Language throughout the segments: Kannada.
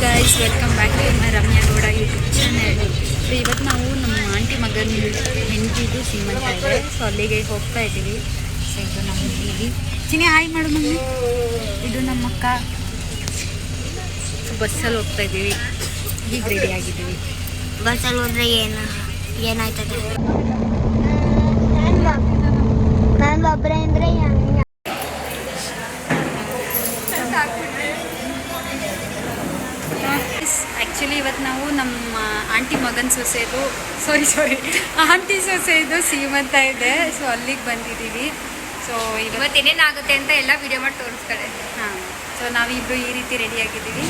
Guys, welcome back to my Ramya Gowda YouTube channel. So ಇವತ್ತು ನಾವು ನಮ್ಮ ಆಂಟಿ ಮಗನ ಹೆಂಡತಿದು ಸೀಮಂತ ಇದೆ. ಸೊ ಅಲ್ಲಿಗೆ ಹೋಗ್ತಾ ಇದ್ದೀವಿ. ಸೊ ಇದು ನಮ್ಮ ಹುಡುಗಿ ಚಿನಿ, ಹಾಯ್ ಮಾಡು ಮಮ್ಮಿ. ಇದು ನಮ್ಮ ಅಕ್ಕ. ಸೊ ಬಸ್ಸಲ್ಲಿ ಹೋಗ್ತಾ ಇದ್ದೀವಿ. ಈಗ ರೆಡಿ ಆಗಿದ್ದೀವಿ. ಬಸ್ಸಲ್ಲಿ ಹೋದ್ರೆ ಏನಾಯ್ತದೆ? ನಾನು ಒಬ್ಬರೇ ಅಂದರೆ ಆ್ಯಕ್ಚುಲಿ ಇವತ್ತು ನಾವು ನಮ್ಮ ಆಂಟಿ ಮಗನ ಸೊಸೆದು ಆಂಟಿ ಸೊಸೆದು ಸೀಮಂತ ಇದೆ. ಸೊ ಅಲ್ಲಿಗೆ ಬಂದಿದ್ದೀವಿ. ಸೊ ಇವತ್ತು ಏನೇನಾಗುತ್ತೆ ಅಂತ ಎಲ್ಲ ವಿಡಿಯೋ ಮಾಡಿ ತೋರಿಸ್ತಾರೆ. ಹಾಂ, ಸೊ ನಾವಿಬ್ಬರು ಈ ರೀತಿ ರೆಡಿಯಾಗಿದ್ದೀವಿ.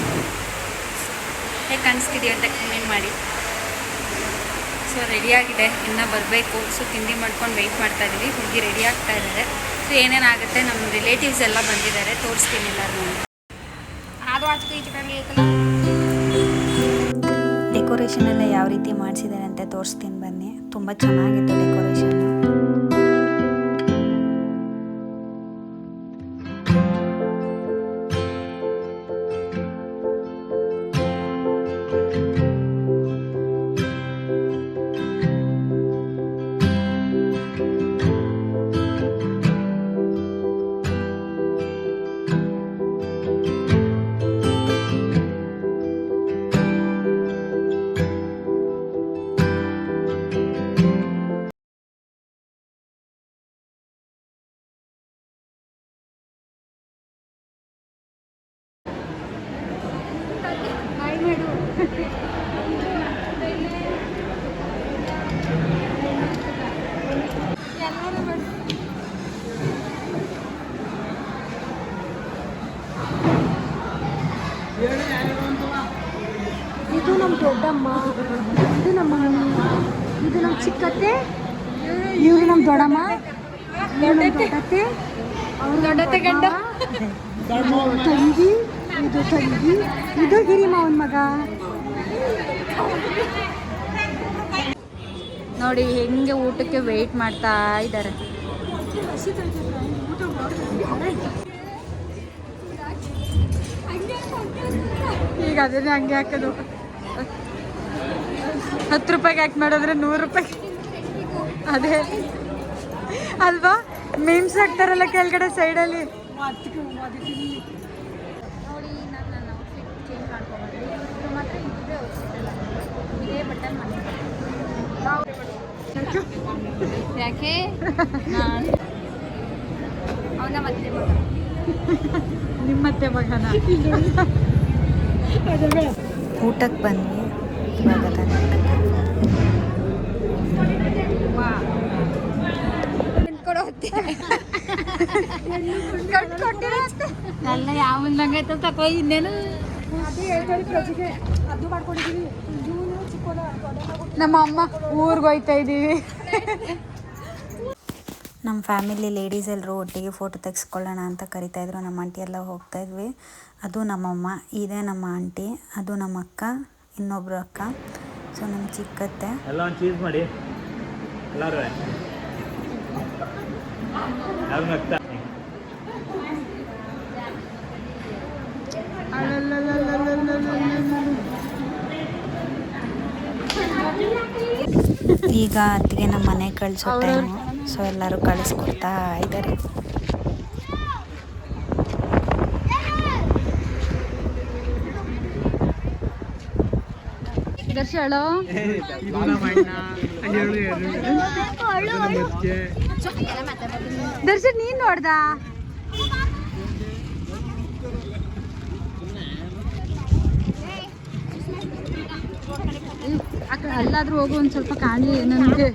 ಹೇಗೆ ಕಾಣಿಸ್ತಿದ್ದೀವಿ ಅಂತ ಕಮೆಂಟ್ ಮಾಡಿ. ಸೊ ರೆಡಿಯಾಗಿದೆ, ಇನ್ನೂ ಬರಬೇಕು. ಸೊ ತಿಂಡಿ ಮಾಡ್ಕೊಂಡು ವೆಯ್ಟ್ ಮಾಡ್ತಾ ಇದ್ದೀವಿ. ಹುಡುಗಿ ರೆಡಿ ಆಗ್ತಾ ಇದ್ದಾರೆ. ಸೊ ಏನೇನಾಗುತ್ತೆ, ನಮ್ಮ ರಿಲೇಟಿವ್ಸ್ ಎಲ್ಲ ಬಂದಿದ್ದಾರೆ, ತೋರಿಸ್ತೀನಿ ಎಲ್ಲರೂ. ಅದು ಡೆಕೋರೇಷನ್ ಎಲ್ಲ ಯಾವ ರೀತಿ ಮಾಡಿಸಿದ್ದಾರೆ ಅಂತ ತೋರಿಸ್ತೀನಿ ಬನ್ನಿ. ತುಂಬ ಚೆನ್ನಾಗಿತ್ತು ಡೆಕೋರೇಷನ್. ಇದು ನಮ್ಮ ದೊಡ್ಡಮ್ಮ, ಇದು ನಮ್ಮ ಮಮ್ಮಿ, ಇದು ನಮ್ಮ ಚಿಕ್ಕತ್ತೆ, ಇವರು ನಮ್ಮ ದೊಡ್ಡಮ್ಮ, ದೊಡ್ಡತ್ತೆ, ಅವ್ರ ದೊಡ್ಡತ್ತೆ ಗಂಡ, ತಂಗಿ, ಇದು ತಂಗಿ, ಇದು ಹಿರಿಮಾವನ ಮಗ. ನೋಡಿ ಹೆಂಗೆ ಊಟಕ್ಕೆ ವೆಯ್ಟ್ ಮಾಡ್ತಾ ಇದ್ದಾರೆ. ಈಗ ಅದನ್ನೇ ಹಂಗೆ ಹಾಕೋದು. 10 ರೂಪಾಯಿಗೆ ಹಾಕಿ ಮಾಡಿದ್ರೆ 100 ರೂಪಾಯಿ. ಅದೇ ಅಲ್ವಾ, ಮೀಮ್ಸ್ ಹಾಕ್ತಾರಲ್ಲ ಕೆಳಗಡೆ ಸೈಡಲ್ಲಿ. ನೋಡಿ, ನಾನು ಔಟ್ಫಿಟ್ ಚೇಂಜ್ ಮಾಡ್ಕೊಂಡ್ಬಂದ್ವಿ. ಇದು ಮಾತ್ರ ಇದೇ ಔಟ್ಫಿಟ್ ಅಲ್ಲ, ಇದೇ ಬಟ್ಟೆ ಮಾಡಿ. ಯಾಕೆ ಅವನ ಮತ್ತೆ ಮಗ, ನಿಮ್ಮತ್ತೆ ಮಗನ. ಊಟಕ್ಕೆ ಬಂದ್ವಿ ಇವಾಗ ತಾನೆ. ಎಲ್ಲ ಯಾವ ಮುಂದಂಗೈತೆ ತಕೋ. ಇನ್ನೇನು ನಮ್ಮ ಅಮ್ಮ ಊರಿಗೆ ಹೋಯ್ತಾ ಇದ್ದೀವಿ. ನಮ್ಮ ಫ್ಯಾಮಿಲಿ ಲೇಡೀಸ್ ಎಲ್ಲರೂ ಒಟ್ಟಿಗೆ ಫೋಟೋ ತೆಗೆಸ್ಕೊಳ್ಳೋಣ ಅಂತ ಕರಿತಾ ಇದ್ರು. ನಮ್ಮ ಆಂಟಿ ಎಲ್ಲ ಹೋಗ್ತಾ ಇದ್ವಿ. ಅದು ನಮ್ಮಮ್ಮ, ಇದೇ ನಮ್ಮ ಆಂಟಿ, ಅದು ನಮ್ಮ ಅಕ್ಕ, ಇನ್ನೊಬ್ರು ಅಕ್ಕ, ಸೊ ನಮ್ಮ ಚಿಕ್ಕತ್ತೆ. ಎಲ್ಲ ಒಂದು ಚೀಸ್ ಮಾಡಿ ಎಲ್ಲರೂ ಈಗ ಅತ್ತಿಗೆ ನಮ್ಮ ಮನೆ ಕಳಿಸೋ ಟೈಮು. ಸೊ ಎಲ್ಲರೂ ಕಳಿಸ್ಕೊಡ್ತಾ ಇದ್ದಾರೆ. ದರ್ಶಳು ದರ್ಶನ್ ನೀನ್ ನೋಡ್ದ? ಅಲ್ಲಾದ್ರೂ ಹೋಗು, ಒಂದು ಸ್ವಲ್ಪ ಕಾಣಲಿ ನನಗೆ.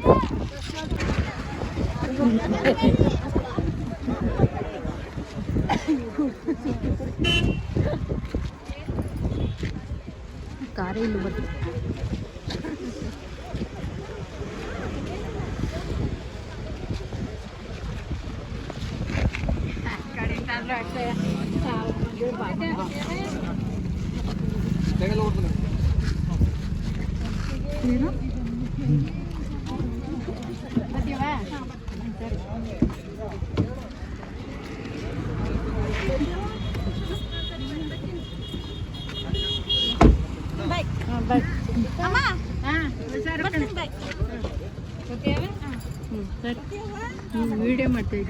ಕಾರೇ ಇಲ್ಲಿ ಬರ್ತೀವಿ. ಏನು ವಿಡಿಯೋ ಮಾಡ್ತೀವಿ.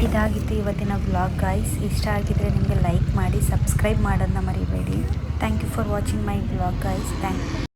ಇದಾಗಿತ್ತು ಇವತ್ತಿನ ವ್ಲಾಗ್ ಗೈಸ್. ಇಷ್ಟ ಆಗಿದ್ರೆ ನಿಮಗೆ ಲೈಕ್ ಮಾಡಿ, ಸಬ್ಸ್ಕ್ರೈಬ್ ಮಾಡೋದನ್ನ ಮರಿಬೇಡಿ. Thank you for watching my vlog guys. Thank you.